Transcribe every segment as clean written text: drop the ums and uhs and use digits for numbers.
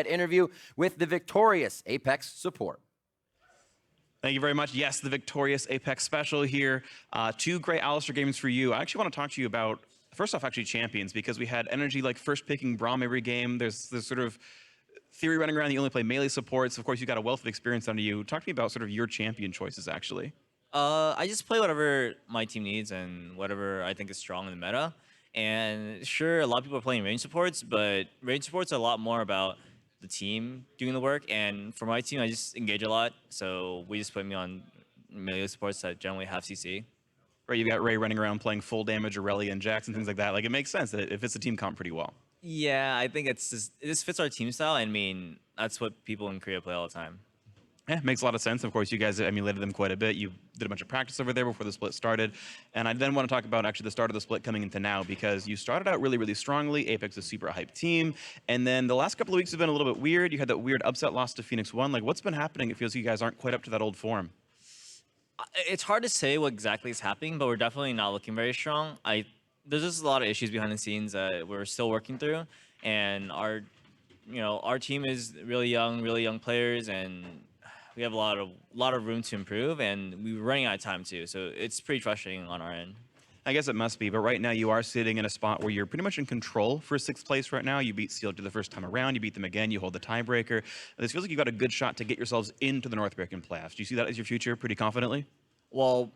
interview with the victorious Apex support. Thank you very much. Yes, the victorious Apex special here. Two great Alistair games for you. I actually want to talk to you about, first off, actually champions, because we had NRG like first picking Braum every game. There's this sort of theory running around that you only play melee supports. Of course, you've got a wealth of experience under you. Talk to me about sort of your champion choices, actually. I just play whatever my team needs and whatever I think is strong in the meta. And sure, a lot of people are playing range supports, but range supports are a lot more about the team doing the work. And for my team, I just engage a lot. So we just put me on melee supports that generally have CC. Right, you've got Ray running around playing full damage, Aurelia and Jax and things like that. Like, it makes sense that it fits the team comp pretty well. Yeah, I think it just fits our team style. I mean, that's what people in Korea play all the time. Yeah, makes a lot of sense. Of course, you guys emulated them quite a bit. You did a bunch of practice over there before the split started. And I then want to talk about actually the start of the split coming into now, because you started out really, really strongly. Apex is a super hyped team. And then the last couple of weeks have been a little bit weird. You had that weird upset loss to Phoenix 1. Like, what's been happening? It feels like you guys aren't quite up to that old form. It's hard to say what exactly is happening, but we're definitely not looking very strong. There's just a lot of issues behind the scenes that we're still working through. And our team is really young players, and we have a lot of room to improve, and we're running out of time too. So it's pretty frustrating on our end. I guess it must be, but right now you are sitting in a spot where you're pretty much in control for 6th place right now. You beat CLG the first time around, you beat them again, you hold the tiebreaker. This feels like you've got a good shot to get yourselves into the North American playoffs. Do you see that as your future pretty confidently? Well,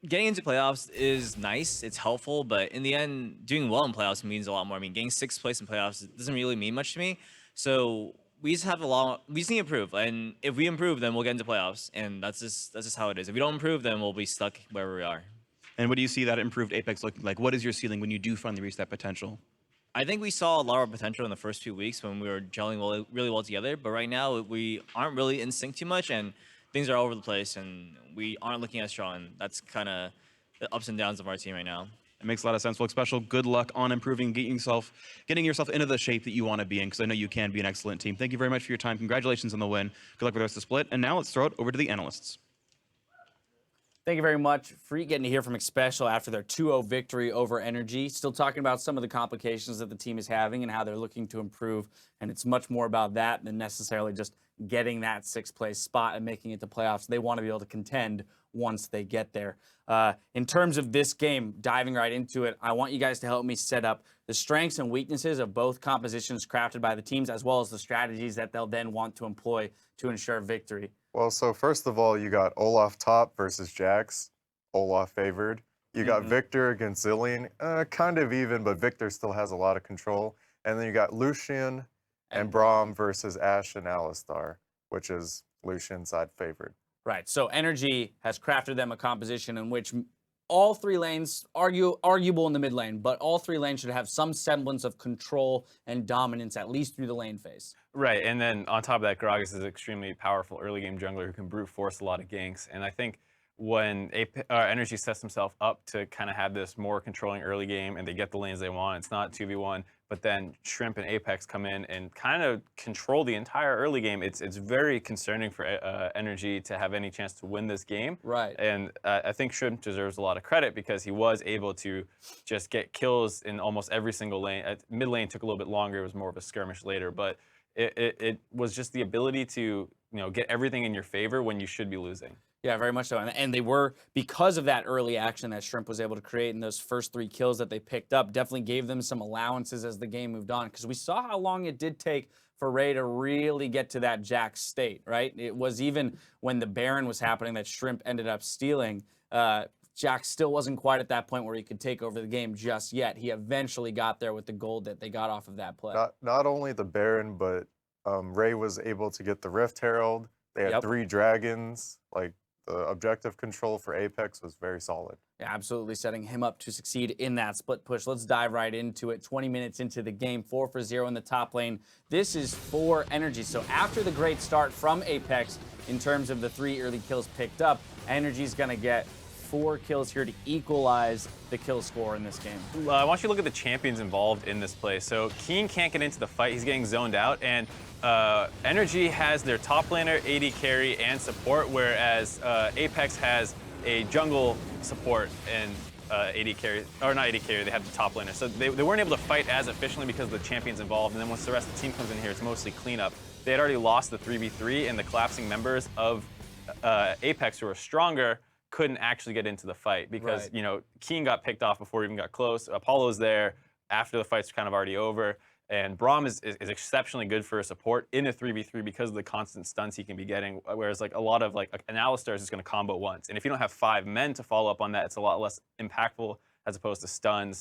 getting into playoffs is nice, it's helpful, but in the end, doing well in playoffs means a lot more. I mean, getting 6th place in playoffs doesn't really mean much to me. So we just need to improve, and if we improve, then we'll get into playoffs, and that's just how it is. If we don't improve, then we'll be stuck wherever we are. And what do you see that improved Apex looking like? What is your ceiling when you do finally reach that potential? I think we saw a lot of potential in the first few weeks when we were gelling really well together, but right now we aren't really in sync too much, and things are all over the place, and we aren't looking as strong. That's kind of the ups and downs of our team right now. It makes a lot of sense. Well, special good luck on improving, getting yourself into the shape that you want to be in, because I know you can be an excellent team. Thank you very much for your time. Congratulations on the win. Good luck with the rest of the split. And now let's throw it over to the analysts. Thank you very much. Free getting to hear from EpicSkillshot after their 2-0 victory over NRG. Still talking about some of the complications that the team is having and how they're looking to improve. And it's much more about that than necessarily just getting that 6th place spot and making it to playoffs. They want to be able to contend once they get there. In terms of this game, diving right into it, I want you guys to help me set up the strengths and weaknesses of both compositions crafted by the teams, as well as the strategies that they'll then want to employ to ensure victory. Well, so first of all, you got Olaf top versus Jax. Olaf favored. You got Victor against Zillion. Kind of even, but Victor still has a lot of control. And then you got Lucian and Braum versus Ashe and Alistar, which is Lucian's side favored. Right, so NRG has crafted them a composition in which all 3 lanes, arguable in the mid lane, but all 3 lanes should have some semblance of control and dominance, at least through the lane phase. Right, and then on top of that, Gragas is an extremely powerful early game jungler who can brute force a lot of ganks. And I think when NRG sets themselves up to kind of have this more controlling early game and they get the lanes they want, it's not 2v1, but then Shrimp and Apex come in and kind of control the entire early game. It's very concerning for NRG to have any chance to win this game. Right. And I think Shrimp deserves a lot of credit because he was able to just get kills in almost every single lane. Mid lane took a little bit longer. It was more of a skirmish later, but it was just the ability to get everything in your favor when you should be losing. Yeah, very much so. And they were, because of that early action that Shrimp was able to create in those first 3 kills that they picked up, definitely gave them some allowances as the game moved on. Because we saw how long it did take for Ray to really get to that Jax state, right? It was even when the Baron was happening that Shrimp ended up stealing. Jax still wasn't quite at that point where he could take over the game just yet. He eventually got there with the gold that they got off of that play. Not only the Baron, but Ray was able to get the Rift Herald. They had 3 dragons. Like, the objective control for Apex was very solid. Yeah, absolutely setting him up to succeed in that split push. Let's dive right into it. 20 minutes into the game, 4-for-0 in the top lane. This is for NRG. So after the great start from Apex in terms of the 3 early kills picked up, NRG's going to get 4 kills here to equalize the kill score in this game. I want you to look at the champions involved in this play. So Keen can't get into the fight. He's getting zoned out. And NRG has their top laner, AD carry, and support, whereas Apex has a jungle support and AD carry, or not AD carry, they have the top laner. So they weren't able to fight as efficiently because of the champions involved. And then once the rest of the team comes in here, it's mostly cleanup. they had already lost the 3v3, and the collapsing members of Apex, who are stronger, couldn't actually get into the fight because, Right. you know, Keen got picked off before he even got close. Apollo's there after the fight's kind of already over. And Braum is exceptionally good for a support in a 3v3 because of the constant stuns he can be getting, whereas like a lot of like analyst is just going to combo once. And if you don't have 5 men to follow up on that, it's a lot less impactful as opposed to stun,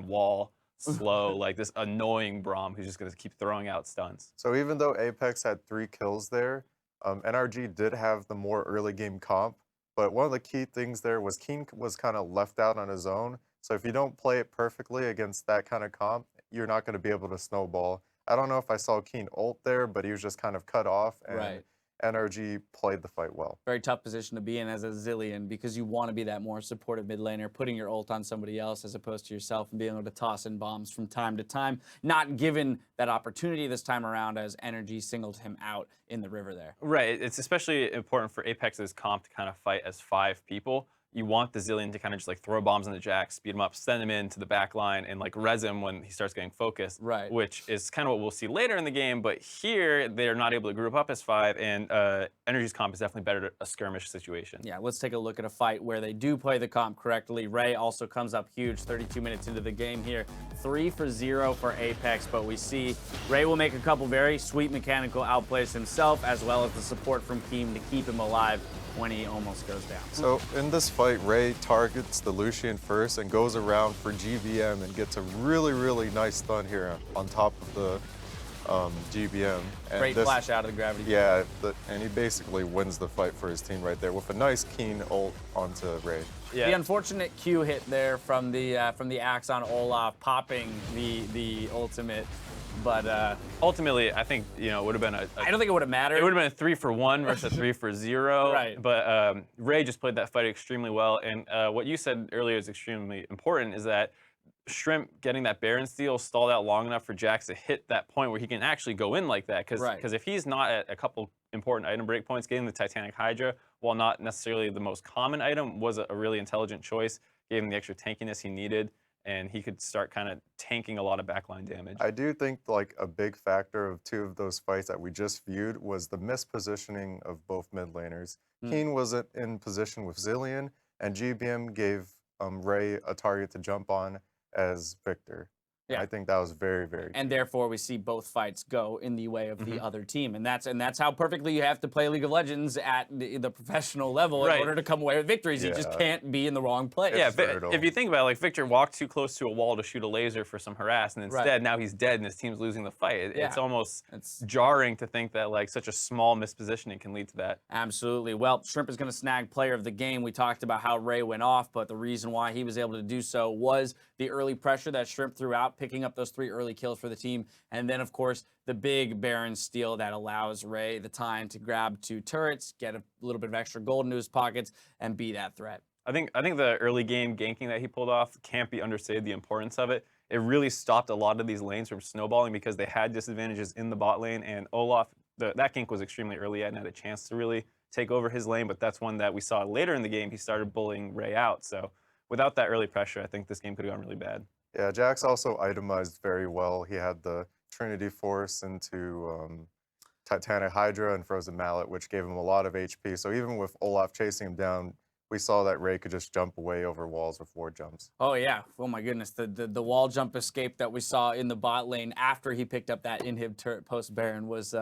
wall, slow, like this annoying Braum who's just going to keep throwing out stuns. So even though Apex had 3 kills there, NRG did have the more early game comp. But one of the key things there was Keen was kind of left out on his own. So if you don't play it perfectly against that kind of comp, you're not going to be able to snowball. I don't know if I saw Keen ult there, but he was just kind of cut off, and Right. NRG played the fight well. Very tough position to be in as a Zilean because you want to be that more supportive mid laner, putting your ult on somebody else as opposed to yourself and being able to toss in bombs from time to time. Not given that opportunity this time around as NRG singled him out in the river there. Right, it's especially important for Apex's comp to kind of fight as 5 people. You want the Zilean to kind of just like throw bombs on the Jack, speed him up, send him into the back line, and like res him when he starts getting focused. Right. Which is kind of what we'll see later in the game, but here they're not able to group up as 5, and Energy's comp is definitely better at a skirmish situation. Yeah, let's take a look at a fight where they do play the comp correctly. Ray also comes up huge 32 minutes into the game here. 3 for 0 for Apex, but we see Ray will make a couple very sweet mechanical outplays himself, as well as the support from Keem to keep him alive when he almost goes down. So in this fight, Ray targets the Lucian first and goes around for GBM and gets a really, really nice stun here on top of the GBM. And Great flash out of the gravity. Yeah, and he basically wins the fight for his team right there with a nice Keen ult onto Ray. Yeah. The unfortunate Q hit there from the axe on Olaf, popping the ultimate. But Ultimately, I think, you know, it would have been I don't think it would have mattered. it would have been a 3 for 1 versus a 3 for 0. Right. But Ray just played that fight extremely well. And what you said earlier is extremely important, is that Shrimp getting that Baron steal stalled out long enough for Jax to hit that point where he can actually go in like that. Because if he's not at a couple important item breakpoints, getting the Titanic Hydra, while not necessarily the most common item, was a really intelligent choice. Gave him the extra tankiness he needed, and he could start kind of tanking a lot of backline damage. I do think like a big factor of 2 of those fights that we just viewed was the mispositioning of both mid laners. Keen wasn't in position with Zilean, and GBM gave Ray a target to jump on as Victor. Yeah. I think that was very, very And therefore, we see both fights go in the way of the other team, and that's how perfectly you have to play League of Legends at the professional level in Right. order to come away with victories. You just can't be in the wrong place. Yeah, brutal. if you think about it, like Victor walked too close to a wall to shoot a laser for some harass, and instead now he's dead and his team's losing the fight. It's almost jarring to think that like such a small mispositioning can lead to that. Absolutely. Well, Shrimp is going to snag player of the game. We talked about how Ray went off, but the reason why he was able to do so was the early pressure that Shrimp threw out, picking up those 3 early kills for the team. And then, of course, the big Baron steal that allows Ray the time to grab 2 turrets, get a little bit of extra gold into his pockets, and be that threat. I think the early game ganking that he pulled off can't be understated, the importance of it. It really stopped a lot of these lanes from snowballing because they had disadvantages in the bot lane, and Olaf, that gank was extremely early and had a chance to really take over his lane, but that's one that we saw later in the game. He started bullying Ray out. So without that early pressure, I think this game could have gone really bad. Yeah, Jax also itemized very well. He had the Trinity Force into Titanic Hydra and Frozen Mallet, which gave him a lot of HP. So even with Olaf chasing him down, we saw that Ray could just jump away over walls with 4 jumps. Oh, yeah. Oh, my goodness. The wall jump escape that we saw in the bot lane after he picked up that inhib turret post Baron was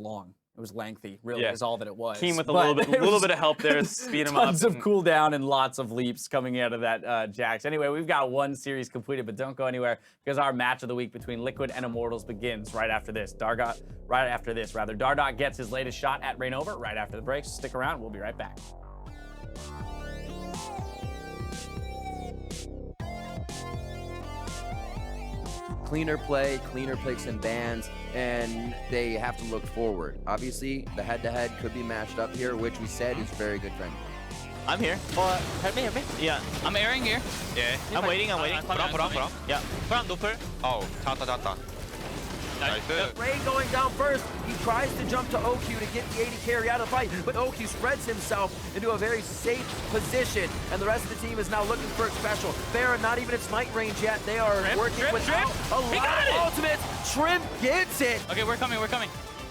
long. It was lengthy, really, is all that it was. Keen with a But little bit of help there to speed him up. Tons of cooldown and lots of leaps coming out of that Jax. Anyway, we've got 1 series completed, but don't go anywhere because our match of the week between Liquid and Immortals begins right after this. Dardot gets his latest shot at Rainover right after the break. So stick around. We'll be right back. Cleaner play, cleaner picks and bans, and they have to look forward. Obviously, the head-to-head could be matched up here, which we said is very good friendly. I'm here. Help me. Yeah, I'm airing here. 예. I'm waiting. 보람. Yeah. 보람 노플. 어우, 잡았다. 나이스. Ray going down first. He tries to jump to OQ to get the 80 carry out of the fight, but OQ spreads himself into a very safe position, and the rest of the team is now looking for a special. Baron not even at smite range yet. They are working without a lot of ultimates. Shrimp gets it. Okay, we're coming.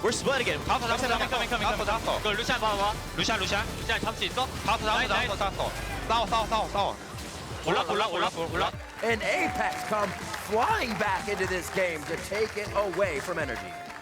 We're splitting it. 잡았어 잡았어 잡았어 잡았어 그 루시안 봐봐. 루시안 루시안 잡을 수 있어? 잡았어 싸워 올라. And Apex come flying back into this game to take it away from NRG.